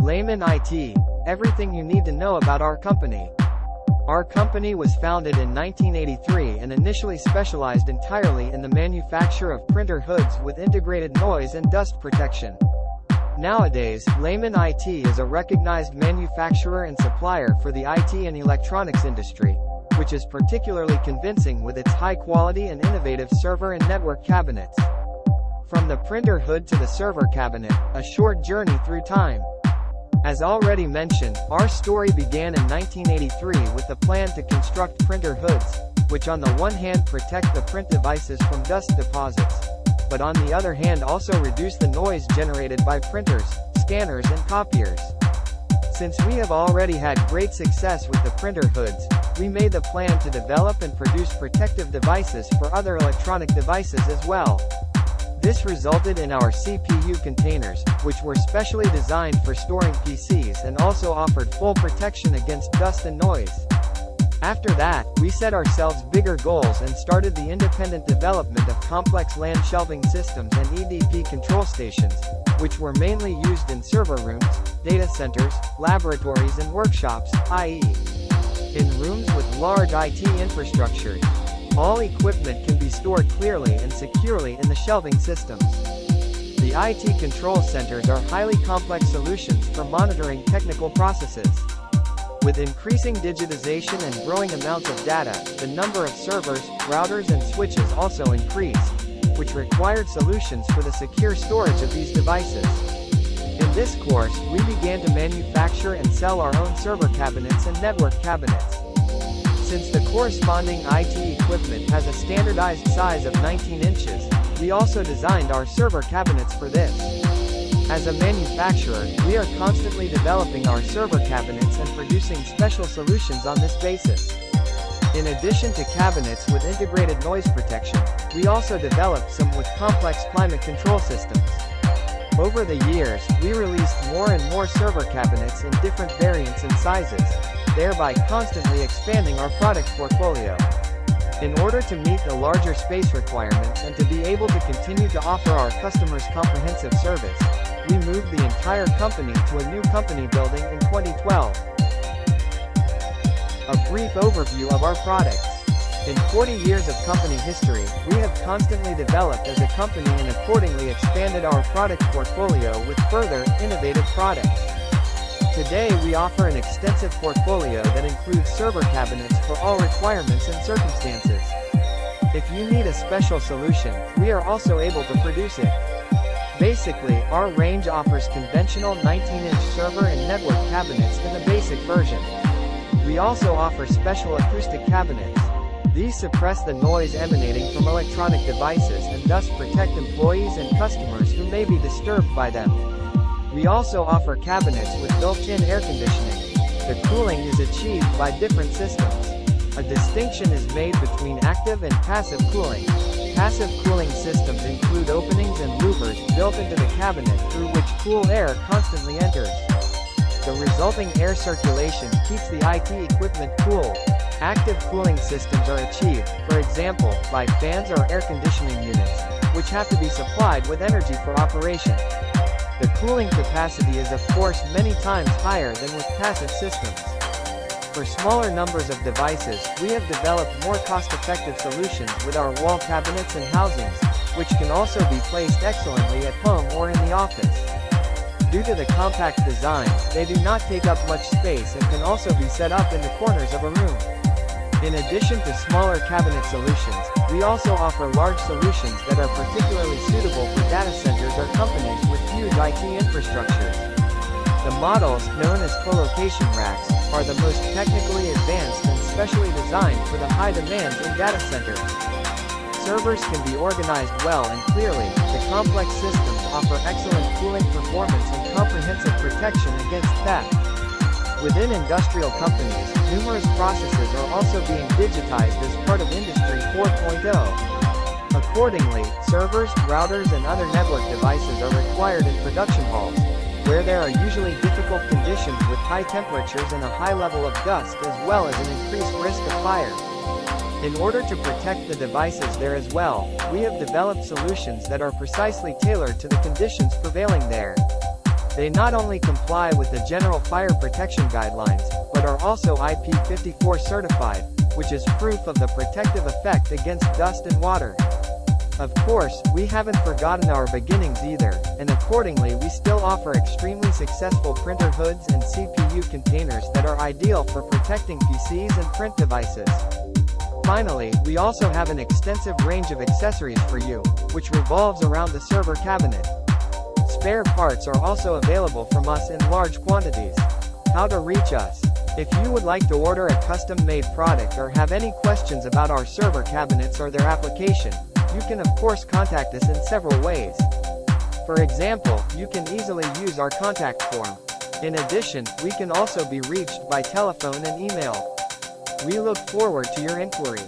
Lehmann IT, everything you need to know about our company. Our company was founded in 1983 and initially specialized entirely in the manufacture of printer hoods with integrated noise and dust protection. Nowadays, Lehmann IT is a recognized manufacturer and supplier for the IT and electronics industry, which is particularly convincing with its high quality and innovative server and network cabinets. From the printer hood to the server cabinet, a short journey through time. As already mentioned, our story began in 1983 with the plan to construct printer hoods, which on the one hand protect the print devices from dust deposits, but on the other hand also reduce the noise generated by printers, scanners and copiers. Since we have already had great success with the printer hoods, we made the plan to develop and produce protective devices for other electronic devices as well. This resulted in our CPU containers, which were specially designed for storing PCs and also offered full protection against dust and noise. After that, we set ourselves bigger goals and started the independent development of complex LAN shelving systems and EDP control stations, which were mainly used in server rooms, data centers, laboratories and workshops, i.e., in rooms with large IT infrastructures. All equipment can be stored clearly and securely in the shelving systems. The IT control centers are highly complex solutions for monitoring technical processes. With increasing digitization and growing amounts of data, the number of servers, routers and switches also increased, which required solutions for the secure storage of these devices. In this course, we began to manufacture and sell our own server cabinets and network cabinets. Since the corresponding IT equipment has a standardized size of 19 inches, we also designed our server cabinets for this. As a manufacturer, we are constantly developing our server cabinets and producing special solutions on this basis. In addition to cabinets with integrated noise protection, we also developed some with complex climate control systems. Over the years, we released more and more server cabinets in different variants and sizes, thereby constantly expanding our product portfolio. In order to meet the larger space requirements and to be able to continue to offer our customers comprehensive service, we moved the entire company to a new company building in 2012. A brief overview of our products. In 40 years of company history, we have constantly developed as a company and accordingly expanded our product portfolio with further, innovative products. Today we offer an extensive portfolio that includes server cabinets for all requirements and circumstances. If you need a special solution, we are also able to produce it. Basically, our range offers conventional 19-inch server and network cabinets in the basic version. We also offer special acoustic cabinets. These suppress the noise emanating from electronic devices and thus protect employees and customers who may be disturbed by them. We also offer cabinets with built-in air conditioning. The cooling is achieved by different systems. A distinction is made between active and passive cooling. Passive cooling systems include openings and louvers built into the cabinet through which cool air constantly enters. The resulting air circulation keeps the IT equipment cool. Active cooling systems are achieved, for example, by fans or air conditioning units, which have to be supplied with energy for operation. The cooling capacity is of course many times higher than with passive systems. For smaller numbers of devices, we have developed more cost-effective solutions with our wall cabinets and housings, which can also be placed excellently at home or in the office. Due to the compact design, they do not take up much space and can also be set up in the corners of a room. In addition to smaller cabinet solutions, we also offer large solutions that are particularly suitable for data centers or companies with huge IT infrastructures. The models, known as colocation racks, are the most technically advanced and specially designed for the high demands in data centers. Servers can be organized well and clearly. The complex systems offer excellent cooling performance and comprehensive protection against theft. Within industrial companies, numerous processes are also being digitized as part of Industry 4.0. Accordingly, servers, routers and other network devices are required in production halls, where there are usually difficult conditions with high temperatures and a high level of dust as well as an increased risk of fire. In order to protect the devices there as well, we have developed solutions that are precisely tailored to the conditions prevailing there. They not only comply with the General Fire Protection Guidelines, but are also IP54 certified, which is proof of the protective effect against dust and water. Of course, we haven't forgotten our beginnings either, and accordingly we still offer extremely successful printer hoods and CPU containers that are ideal for protecting PCs and print devices. Finally, we also have an extensive range of accessories for you, which revolves around the server cabinet. Spare parts are also available from us in large quantities. How to reach us? If you would like to order a custom-made product or have any questions about our server cabinets or their application, you can of course contact us in several ways. For example, you can easily use our contact form. In addition, we can also be reached by telephone and email. We look forward to your inquiry.